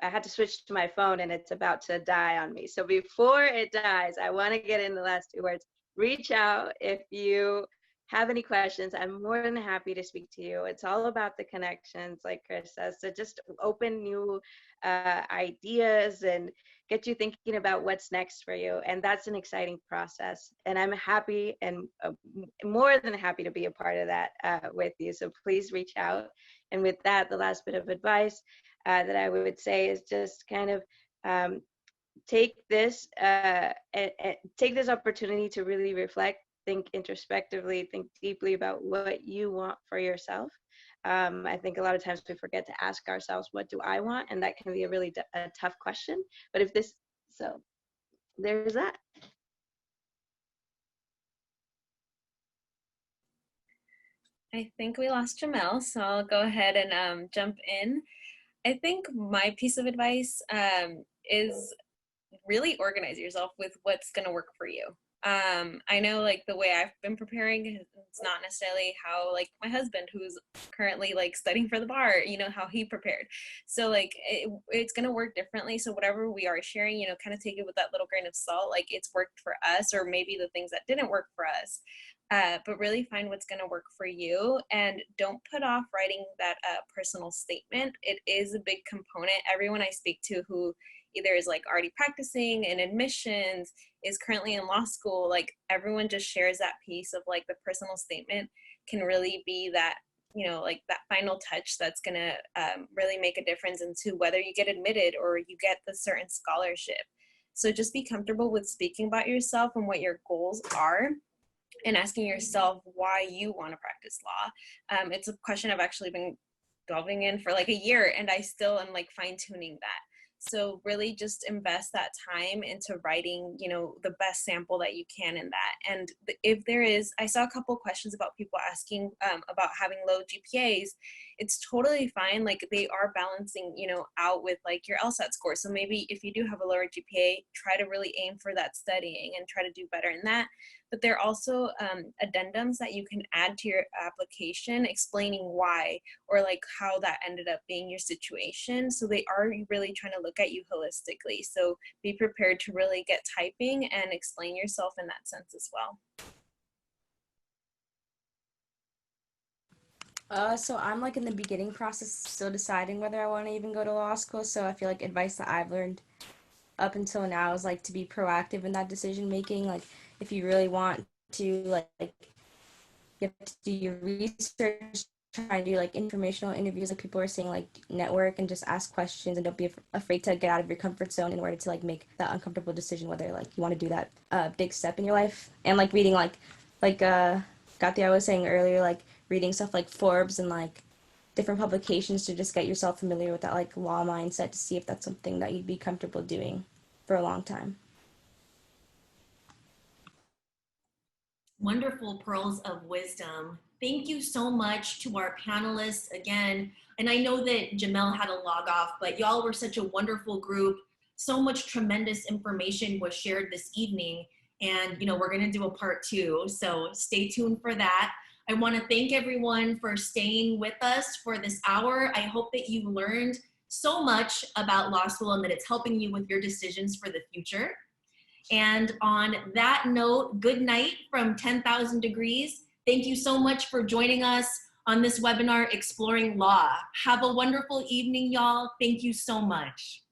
had to switch to my phone and it's about to die on me. So before it dies, I want to get in the last 2 words. Reach out if you have any questions. I'm more than happy to speak to you. It's all about the connections, like Chris says. So just open new ideas and get you thinking about what's next for you. And that's an exciting process. And I'm happy and more than happy to be a part of that with you. So please reach out. And with that, the last bit of advice that I would say is just kind of take this opportunity to really reflect, think introspectively, think deeply about what you want for yourself. I think a lot of times we forget to ask ourselves, what do I want? And that can be a really a tough question. But so there's that. I think we lost Jamel, so I'll go ahead and jump in. I think my piece of advice is really organize yourself with what's going to work for you. I know like the way I've been preparing, it's not necessarily how like my husband, who's currently like studying for the bar, how he prepared. So like it's going to work differently. So whatever we are sharing, kind of take it with that little grain of salt, like it's worked for us, or maybe the things that didn't work for us. But really find what's going to work for you, and don't put off writing that personal statement. It is a big component. Everyone I speak to who either is like already practicing in admissions, is currently in law school, like everyone just shares that piece of like the personal statement can really be that, like that final touch that's going to really make a difference into whether you get admitted or you get the certain scholarship. So just be comfortable with speaking about yourself and what your goals are, and asking yourself why you want to practice law. It's a question I've actually been delving in for like a year, and I still am like fine tuning that. So really just invest that time into writing, the best sample that you can in that. And if there is, I saw a couple of questions about people asking about having low GPAs. it's totally fine. Like they are balancing, you know, out with like your LSAT score. So maybe if you do have a lower GPA, try to really aim for that studying and try to do better in that. But there are also addendums that you can add to your application explaining why or like how that ended up being your situation. So they are really trying to look at you holistically. So be prepared to really get typing and explain yourself in that sense as well. So I'm like in the beginning process, still deciding whether I want to even go to law school. So I feel like advice that I've learned up until now is like to be proactive in that decision making. Like if you really want to, like you have to do your research, try to do like informational interviews, like people are saying, like network and just ask questions and don't be afraid to get out of your comfort zone in order to like make that uncomfortable decision whether like you want to do that big step in your life. And like reading like Cathy, I was saying earlier, like reading stuff like Forbes and like different publications to just get yourself familiar with that like law mindset to see if that's something that you'd be comfortable doing for a long time. Wonderful pearls of wisdom. Thank you so much to our panelists again. And I know that Jamel had to log off, but y'all were such a wonderful group. So much tremendous information was shared this evening. And you know, we're gonna do a part 2, so stay tuned for that. I wanna thank everyone for staying with us for this hour. I hope that you learned so much about law school and that it's helping you with your decisions for the future. And on that note, good night from 10,000 Degrees. Thank you so much for joining us on this webinar, Exploring Law. Have a wonderful evening, y'all. Thank you so much.